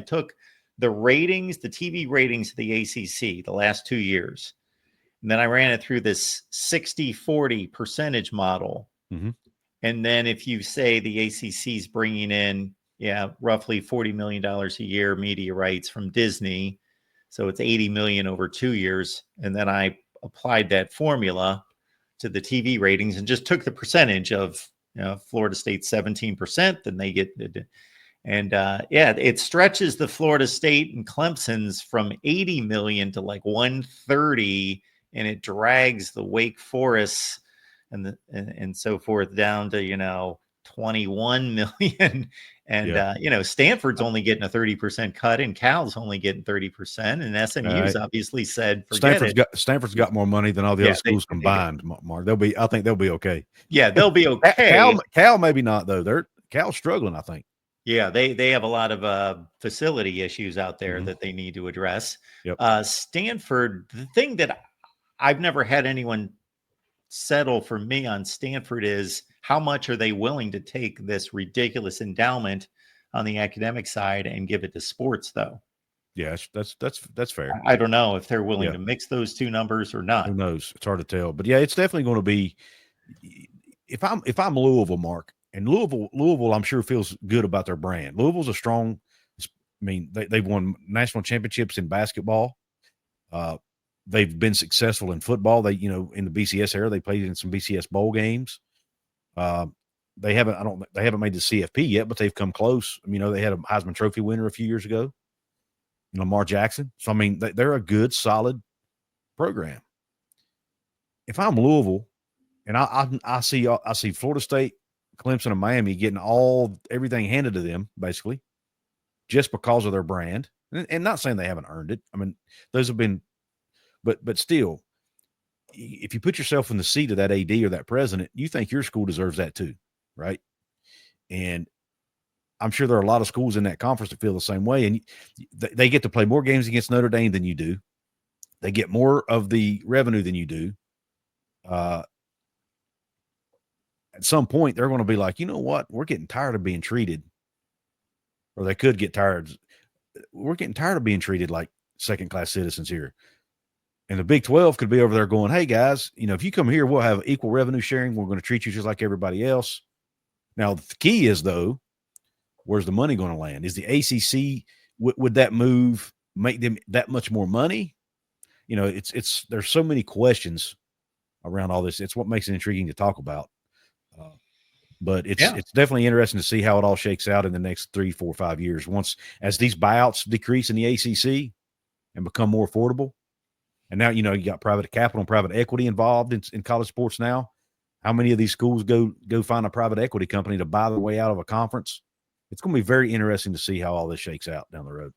took the ratings, the TV ratings of the ACC the last 2 years, and then I ran it through this 60-40 percentage model. Mm-hmm. And then if you say the ACC is bringing in, roughly $40 million a year media rights from Disney, so it's $80 million over 2 years. And then I applied that formula to the TV ratings and just took the percentage of Florida State 17%, then they get and it stretches the Florida State and Clemson's from 80 million to like 130, and it drags the Wake Forest and so forth down to 21 million. And Stanford's only getting a 30% cut, and Cal's only getting 30%, and SMU's obviously said Stanford's got more money than all the other schools combined. Mark, I think they'll be okay. Yeah, they'll be okay. Cal maybe not though. Cal's struggling, I think. Yeah, they have a lot of facility issues out there that they need to address. Yep. Stanford, the thing that I've never had anyone settle for me on Stanford is how much are they willing to take this ridiculous endowment on the academic side and give it to sports, though? Yeah, that's fair. I don't know if they're willing to mix those two numbers or not. Who knows? It's hard to tell. But yeah, it's definitely going to be. If I'm Louisville, Mark, and Louisville, I'm sure feels good about their brand. Louisville's a strong. I mean, they've won national championships in basketball. They've been successful in football. They, in the BCS era, they played in some BCS bowl games. They haven't made the CFP yet, but they've come close. They had a Heisman Trophy winner a few years ago, Lamar Jackson. So, they're a good, solid program. If I'm Louisville, and I see Florida State, Clemson, and Miami getting everything handed to them, basically, just because of their brand. And not saying they haven't earned it. Those have been, but still, if you put yourself in the seat of that AD or that president, you think your school deserves that too, right? And I'm sure there are a lot of schools in that conference that feel the same way. And they get to play more games against Notre Dame than you do. They get more of the revenue than you do. At some point, they're going to be like, you know what? We're getting tired of being treated, or they could get tired. We're getting tired of being treated like second-class citizens here. And the Big 12 could be over there going, hey, guys, if you come here, we'll have equal revenue sharing. We're going to treat you just like everybody else. Now, the key is, though, where's the money going to land? Is the ACC, would that move make them that much more money? There's so many questions around all this. It's what makes it intriguing to talk about. But it's definitely interesting to see how it all shakes out in the next 3, 4, 5 years. As these buyouts decrease in the ACC and become more affordable, and now you got private capital and private equity involved in college sports now. How many of these schools go find a private equity company to buy their way out of a conference? It's going to be very interesting to see how all this shakes out down the road.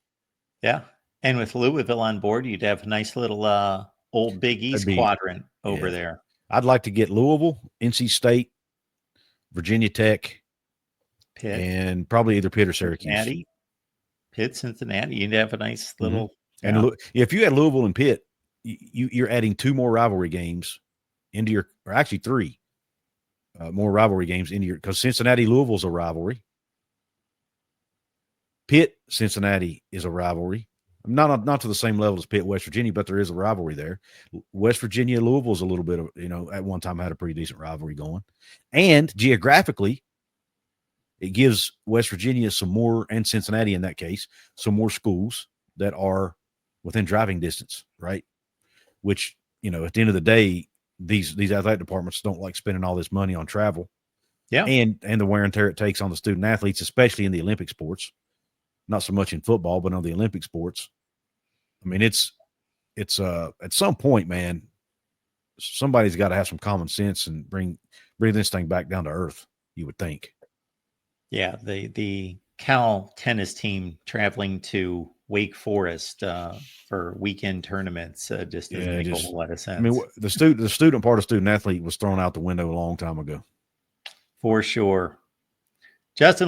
Yeah, and with Louisville on board, you'd have a nice little old Big East quadrant over there. I'd like to get Louisville, NC State, Virginia Tech, Pitt, and probably either Pitt or Syracuse. Cincinnati. You'd have a nice little. Mm-hmm. And if you had Louisville and Pitt, you're adding 2 more rivalry games into your, or actually 3 more rivalry games into your, because Cincinnati Louisville's a rivalry. Pitt Cincinnati is a rivalry. Not to the same level as Pitt West Virginia, but there is a rivalry there. West Virginia Louisville's a little bit of, at one time had a pretty decent rivalry going. And geographically, it gives West Virginia some more, and Cincinnati in that case, some more schools that are within driving distance, right? Which, at the end of the day, these athletic departments don't like spending all this money on travel. Yeah. And the wear and tear it takes on the student athletes, especially in the Olympic sports. Not so much in football, but on the Olympic sports. It's at some point, man, somebody's got to have some common sense and bring this thing back down to earth, you would think. Yeah, the Cal tennis team traveling to Wake Forest for weekend tournaments just doesn't make a whole lot of sense. The student part of student athlete was thrown out the window a long time ago. For sure. Justin,